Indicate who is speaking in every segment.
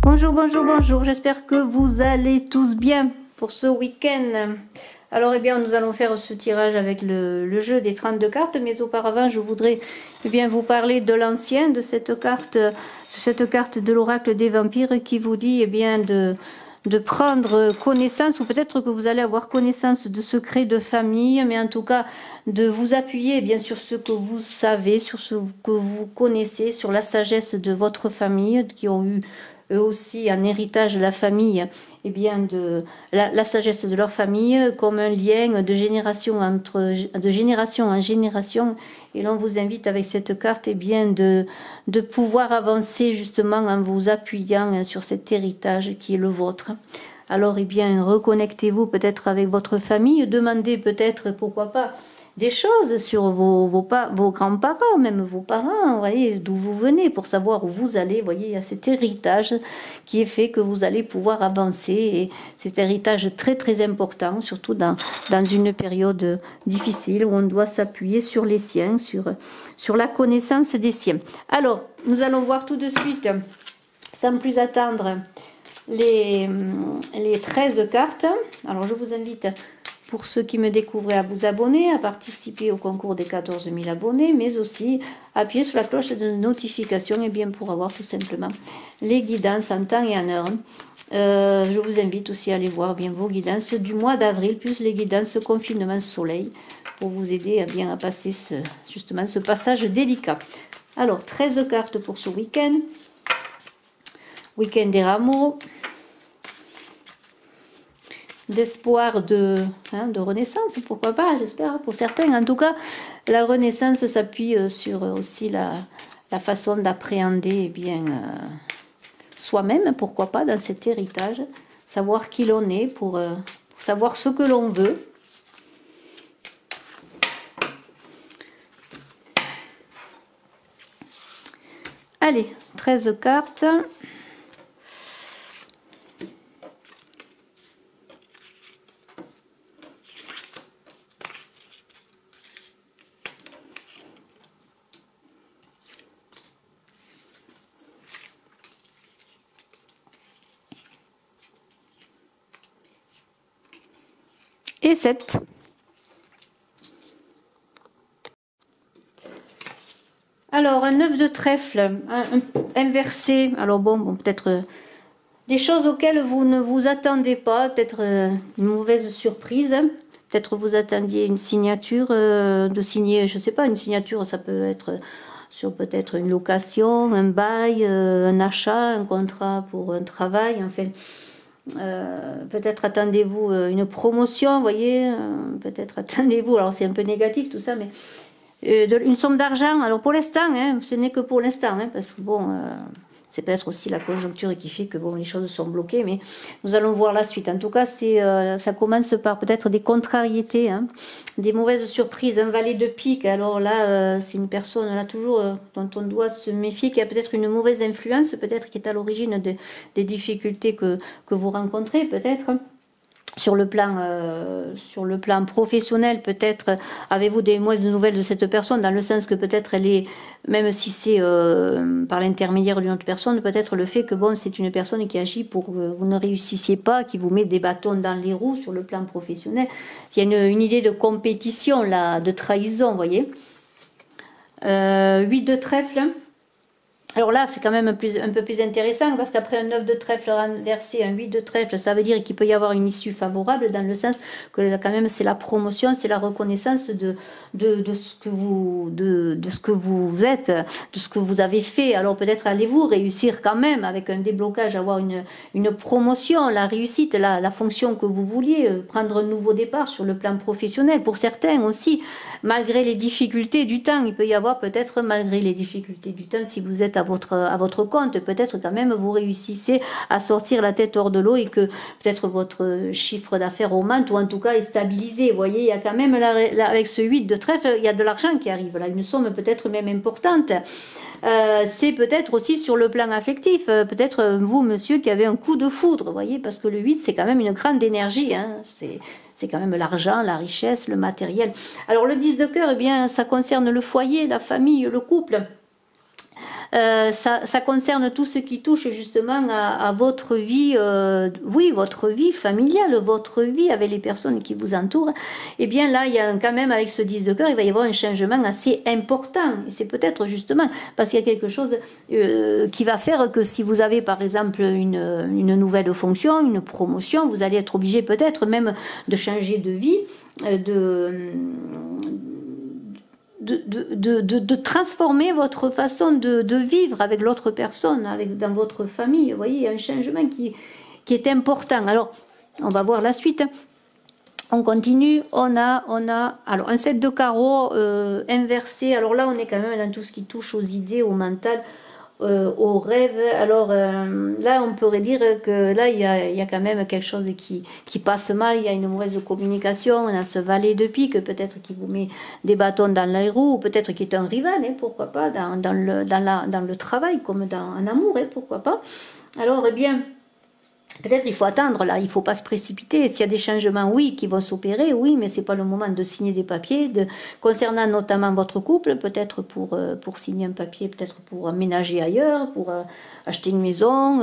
Speaker 1: Bonjour, bonjour, bonjour. J'espère que vous allez tous bien pour ce week-end. Alors, eh bien, nous allons faire ce tirage avec le jeu des 32 cartes. Mais auparavant, je voudrais bien vous parler de l'ancien, de cette carte de l'oracle des vampires qui vous dit bien de prendre connaissance, ou peut-être que vous allez avoir connaissance de secrets de famille, mais en tout cas de vous appuyer bien sur ce que vous savez, sur ce que vous connaissez, sur la sagesse de votre famille, qui ont eu eux aussi un héritage de la famille, et bien de la sagesse de leur famille, comme un lien de génération en génération. Et l'on vous invite avec cette carte bien de pouvoir avancer justement en vous appuyant sur cet héritage qui est le vôtre. Alors bien, reconnectez-vous peut-être avec votre famille, demandez peut-être, pourquoi pas, des choses sur vos grands-parents, même vos parents, vous voyez, d'où vous venez, pour savoir où vous allez. Vous voyez, il y a cet héritage qui est fait que vous allez pouvoir avancer. Et cet héritage très très important, surtout dans une période difficile où on doit s'appuyer sur les siens, sur la connaissance des siens. Alors, nous allons voir tout de suite, sans plus attendre, les 13 cartes. Alors, je vous invite, pour ceux qui me découvrent, à vous abonner, à participer au concours des 14 000 abonnés, mais aussi appuyer sur la cloche de notification et bien pour avoir tout simplement les guidances en temps et en heure. Je vous invite aussi à aller voir bien vos guidances du mois d'avril, plus les guidances confinement soleil, pour vous aider à passer justement ce passage délicat. Alors, 13 cartes pour ce week-end. Week-end des rameaux. D'espoir de renaissance, pourquoi pas, j'espère, pour certains. En tout cas, la renaissance s'appuie sur aussi la façon d'appréhender soi-même, pourquoi pas, dans cet héritage, savoir qui l'on est, pour savoir ce que l'on veut. Allez, 13 cartes. Et 7. Alors, un 9 de trèfle, inversé. Alors bon peut-être des choses auxquelles vous ne vous attendez pas, peut-être une mauvaise surprise. Peut-être vous attendiez une signature, de signer, je sais pas, une signature, ça peut être sur peut-être une location, un bail, un achat, un contrat pour un travail, enfin. Peut-être attendez-vous une promotion, vous voyez, peut-être attendez-vous, alors c'est un peu négatif tout ça, mais une somme d'argent. Alors pour l'instant, ce n'est que pour l'instant, parce que bon, c'est peut-être aussi la conjoncture qui fait que bon, les choses sont bloquées, mais nous allons voir la suite. En tout cas, ça commence par peut-être des contrariétés, des mauvaises surprises, un valet de pique. Alors là, c'est une personne là toujours dont on doit se méfier, qui a peut-être une mauvaise influence, peut-être qui est à l'origine des difficultés que vous rencontrez, peut-être. Sur le plan professionnel, peut-être avez-vous des mauvaises nouvelles de cette personne, dans le sens que peut-être elle est, même si c'est par l'intermédiaire d'une autre personne, peut-être le fait que bon, c'est une personne qui agit pour que vous ne réussissiez pas, qui vous met des bâtons dans les roues sur le plan professionnel. Il y a une idée de compétition là, de trahison, vous voyez. 8 de trèfle. Alors là, c'est quand même un peu plus intéressant, parce qu'après un 9 de trèfle renversé, un 8 de trèfle, ça veut dire qu'il peut y avoir une issue favorable, dans le sens que quand même c'est la promotion, c'est la reconnaissance de ce que vous êtes, de ce que vous avez fait. Alors peut-être allez-vous réussir quand même avec un déblocage, avoir une promotion, la réussite, la fonction que vous vouliez, prendre un nouveau départ sur le plan professionnel. Pour certains aussi, malgré les difficultés du temps, il peut y avoir peut-être, malgré les difficultés du temps, si vous êtes à votre compte, peut-être quand même vous réussissez à sortir la tête hors de l'eau, et que peut-être votre chiffre d'affaires augmente, ou en tout cas est stabilisé. Vous voyez, il y a quand même avec ce 8 de trèfle, il y a de l'argent qui arrive là, une somme peut-être même importante. C'est peut-être aussi sur le plan affectif, peut-être vous, monsieur, qui avez un coup de foudre, vous voyez, parce que le 8 c'est quand même une grande énergie, c'est quand même l'argent, la richesse, le matériel. Alors le 10 de cœur, eh bien ça concerne le foyer, la famille, le couple. Ça concerne tout ce qui touche justement à votre vie, oui, votre vie familiale, votre vie avec les personnes qui vous entourent. Et bien là, il y a quand même, avec ce 10 de cœur, il va y avoir un changement assez important. Et c'est peut-être justement parce qu'il y a quelque chose qui va faire que si vous avez par exemple une nouvelle fonction, une promotion, vous allez être obligé peut-être même de changer de vie, de transformer votre façon de vivre avec l'autre personne, dans votre famille. Vous voyez, il y a un changement qui est important. Alors, on va voir la suite. On continue, on a alors un 7 de carreau inversé. Alors là, on est quand même dans tout ce qui touche aux idées, au mental, aux rêves. Alors là, on pourrait dire que là, il y a quand même quelque chose qui passe mal. Il y a une mauvaise communication. On a ce valet de pique, peut-être qui vous met des bâtons dans les roues, ou peut-être qui est un rival, hein, pourquoi pas, dans le travail, comme en amour, hein, pourquoi pas. Alors, eh bien, peut-être il faut attendre là, il ne faut pas se précipiter. S'il y a des changements, oui, qui vont s'opérer, oui, mais ce n'est pas le moment de signer des papiers, concernant notamment votre couple, peut-être pour signer un papier, peut-être pour emménager ailleurs, pour acheter une maison,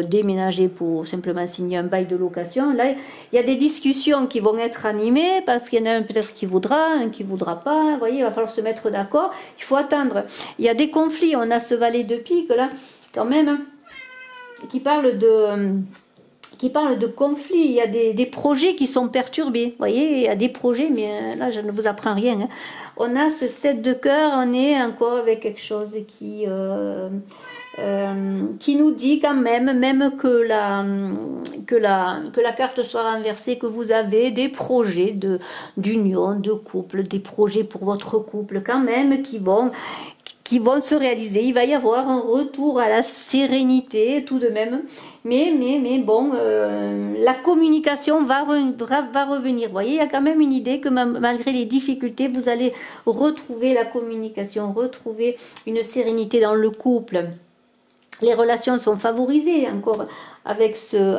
Speaker 1: déménager pour simplement signer un bail de location. Là, il y a des discussions qui vont être animées, parce qu'il y en a un peut-être qui voudra, un qui ne voudra pas. Vous voyez, il va falloir se mettre d'accord. Il faut attendre. Il y a des conflits. On a ce valet de pique là, quand même, qui parle de conflits. Il y a des projets qui sont perturbés. Vous voyez, il y a des projets, mais là, je ne vous apprends rien. Hein. On a ce 7 de cœur, on est encore avec quelque chose qui nous dit quand même que la carte soit renversée, que vous avez des projets d'union, de couple, des projets pour votre couple quand même qui vont se réaliser. Il va y avoir un retour à la sérénité tout de même, mais bon, la communication va revenir. Vous voyez, il y a quand même une idée que malgré les difficultés, vous allez retrouver la communication, retrouver une sérénité dans le couple. Les relations sont favorisées encore avec ce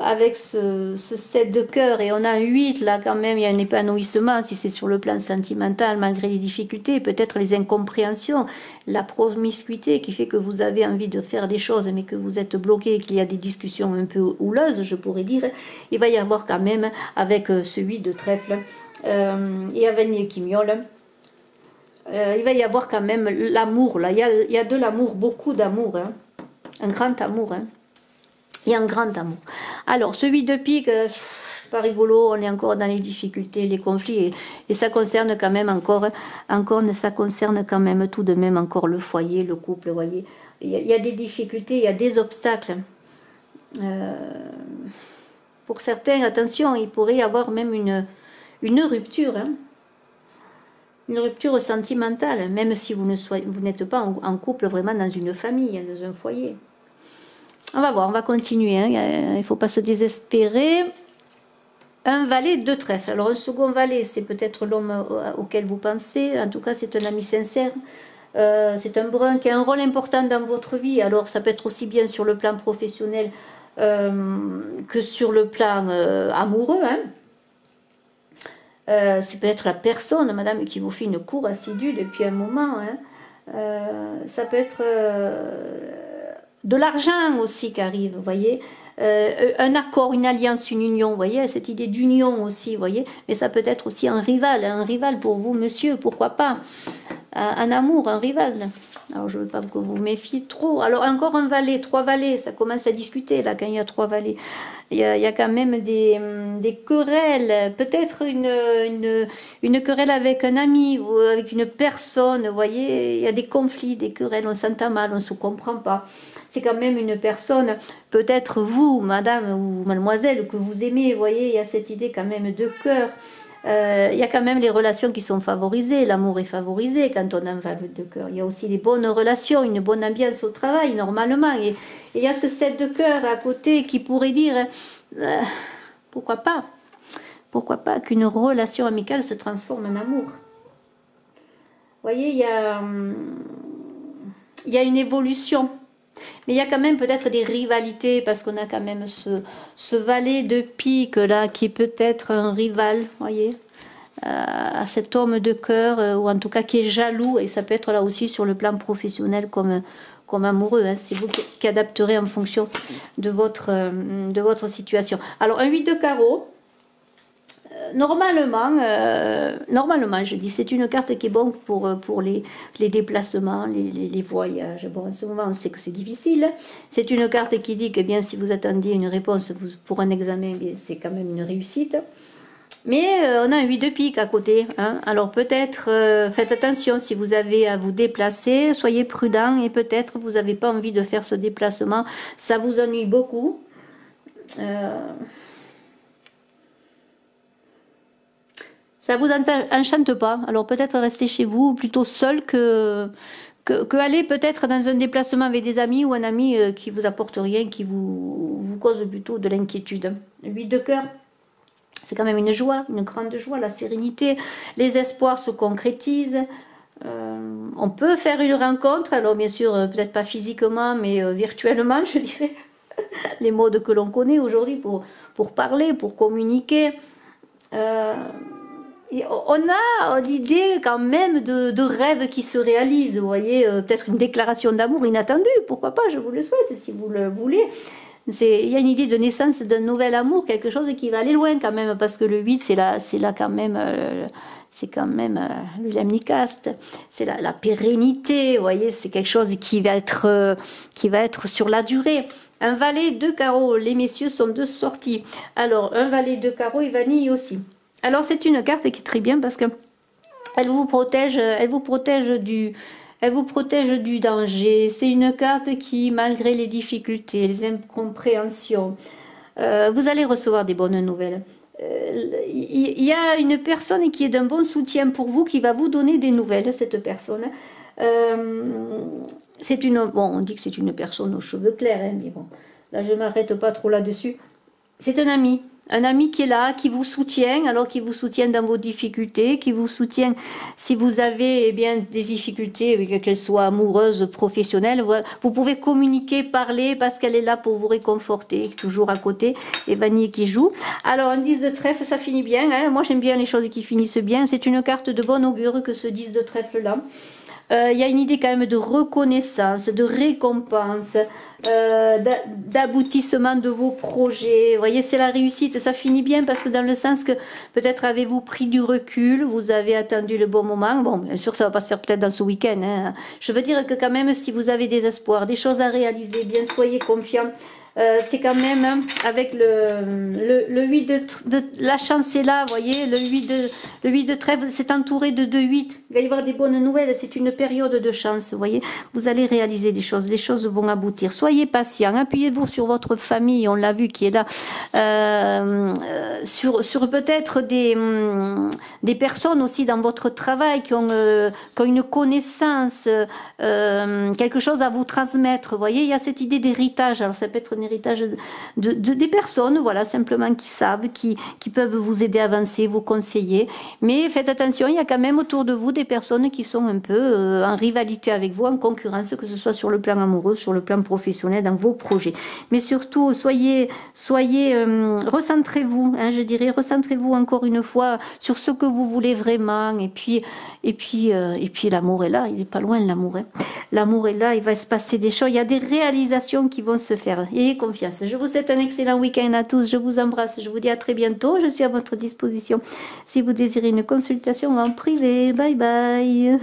Speaker 1: 7 de cœur, et on a un 8 là quand même. Il y a un épanouissement si c'est sur le plan sentimental, malgré les difficultés, peut-être les incompréhensions, la promiscuité qui fait que vous avez envie de faire des choses mais que vous êtes bloqué, qu'il y a des discussions un peu houleuses, je pourrais dire. Il va y avoir quand même avec ce 8 de trèfle et avec qui miaule, il va y avoir quand même l'amour là. Il y a de l'amour, beaucoup d'amour, hein. Un grand amour, hein. Il y a un grand amour. Alors, ce 8 de pique, c'est pas rigolo, on est encore dans les difficultés, les conflits, et ça concerne quand même ça concerne quand même tout de même encore le foyer, le couple, vous voyez. Il y a des difficultés, il y a des obstacles. Pour certains, attention, il pourrait y avoir même une rupture, hein. Une rupture sentimentale, même si vous n'êtes pas en couple vraiment dans une famille, dans un foyer. On va voir, on va continuer, hein. Il ne faut pas se désespérer. Un valet de trèfle. Alors un second valet, c'est peut-être l'homme auquel vous pensez. En tout cas, c'est un ami sincère. C'est un brun qui a un rôle important dans votre vie. Alors ça peut être aussi bien sur le plan professionnel que sur le plan amoureux, hein. C'est peut-être la personne, madame, qui vous fait une cour assidue depuis un moment, hein. Ça peut être de l'argent aussi qui arrive, vous voyez, un accord, une alliance, une union, vous voyez, cette idée d'union aussi, vous voyez, mais ça peut être aussi un rival pour vous, monsieur, pourquoi pas, un amour, un rival. Alors je ne veux pas que vous méfiez trop. Alors encore un valet, 3 valets, ça commence à discuter là quand il y a 3 valets. Il y a quand même des querelles, peut-être une querelle avec un ami ou avec une personne, vous voyez, il y a des conflits, des querelles, on s'entend mal, on ne se comprend pas. C'est quand même une personne, peut-être vous, madame ou mademoiselle, que vous aimez, vous voyez, il y a cette idée quand même de cœur. Il y a quand même les relations qui sont favorisées, l'amour est favorisé quand on a un valet de cœur. Il y a aussi les bonnes relations, une bonne ambiance au travail normalement, et il y a ce 7 de cœur à côté qui pourrait dire pourquoi pas qu'une relation amicale se transforme en amour. Vous voyez, il y a une évolution. Mais il y a quand même peut-être des rivalités, parce qu'on a quand même ce valet de pique là, qui est peut-être un rival, voyez, à cet homme de cœur, ou en tout cas qui est jaloux, et ça peut être là aussi sur le plan professionnel comme amoureux, hein. C'est vous qui adapterez en fonction de votre situation. Alors, un 8 de carreau. Normalement, je dis, c'est une carte qui est bonne pour les déplacements, les voyages. Bon, en ce moment, on sait que c'est difficile. C'est une carte qui dit que bien, si vous attendiez une réponse pour un examen, c'est quand même une réussite. Mais on a un 8 de pique à côté. Hein. Alors peut-être, faites attention si vous avez à vous déplacer, soyez prudent et peut-être vous n'avez pas envie de faire ce déplacement. Ça vous ennuie beaucoup. Ça vous enchante pas. Alors peut-être rester chez vous, plutôt seul que aller peut-être dans un déplacement avec des amis ou un ami qui vous apporte rien, qui vous cause plutôt de l'inquiétude. 8 de cœur, c'est quand même une joie, une grande joie, la sérénité. Les espoirs se concrétisent. On peut faire une rencontre, alors bien sûr, peut-être pas physiquement, mais virtuellement, je dirais. Les modes que l'on connaît aujourd'hui pour parler, pour communiquer. Et on a l'idée quand même de rêves qui se réalisent, vous voyez, peut-être une déclaration d'amour inattendue, pourquoi pas, je vous le souhaite si vous le voulez. Il y a une idée de naissance d'un nouvel amour, quelque chose qui va aller loin quand même, parce que le 8 c'est là quand même, c'est quand même le lemnicaste, c'est la pérennité, vous voyez, c'est quelque chose qui va être sur la durée. Un valet de carreau, les messieurs sont de sortie. Alors, un valet de carreau et vanille aussi. Alors c'est une carte qui est très bien parce que elle vous protège du danger. C'est une carte qui, malgré les difficultés, les incompréhensions, vous allez recevoir des bonnes nouvelles. Il y a une personne qui est d'un bon soutien pour vous, qui va vous donner des nouvelles, cette personne. On dit que c'est une personne aux cheveux clairs, hein, mais bon, là je ne m'arrête pas trop là-dessus. C'est un ami qui est là, qui vous soutient, alors qui vous soutient dans vos difficultés, qui vous soutient si vous avez bien des difficultés, qu'elles soient amoureuses, professionnelles. Vous pouvez communiquer, parler, parce qu'elle est là pour vous réconforter, toujours à côté. Et Vanille qui joue. Alors, un 10 de trèfle, ça finit bien. Hein. Moi, j'aime bien les choses qui finissent bien. C'est une carte de bon augure que ce 10 de trèfle-là. Il y a une idée quand même de reconnaissance, de récompense, d'aboutissement de vos projets. Vous voyez, c'est la réussite. Ça finit bien parce que dans le sens que peut-être avez-vous pris du recul, vous avez attendu le bon moment. Bon, bien sûr, ça ne va pas se faire peut-être dans ce week-end. Hein. Je veux dire que quand même, si vous avez des espoirs, des choses à réaliser, bien soyez confiants. C'est quand même hein, avec le 8 de la chance est là, vous voyez, le 8 de trèfle, c'est entouré de 2-8. Il va y avoir des bonnes nouvelles, c'est une période de chance, vous voyez. Vous allez réaliser des choses, les choses vont aboutir. Soyez patient, appuyez-vous sur votre famille, on l'a vu qui est là, sur peut-être des personnes aussi dans votre travail qui ont une connaissance, quelque chose à vous transmettre, vous voyez. Il y a cette idée d'héritage, alors ça peut être un héritage des personnes, voilà, simplement qui savent, qui peuvent vous aider à avancer, vous conseiller. Mais faites attention, il y a quand même autour de vous des personnes qui sont un peu en rivalité avec vous, en concurrence, que ce soit sur le plan amoureux, sur le plan professionnel, dans vos projets. Mais surtout, recentrez-vous, hein, je dirais, recentrez-vous encore une fois sur ce que vous voulez vraiment. Et puis l'amour est là, il n'est pas loin l'amour. Hein. L'amour est là, il va se passer des choses, il y a des réalisations qui vont se faire. Ayez confiance. Je vous souhaite un excellent week-end à tous. Je vous embrasse. Je vous dis à très bientôt. Je suis à votre disposition si vous désirez une consultation en privé. Bye bye.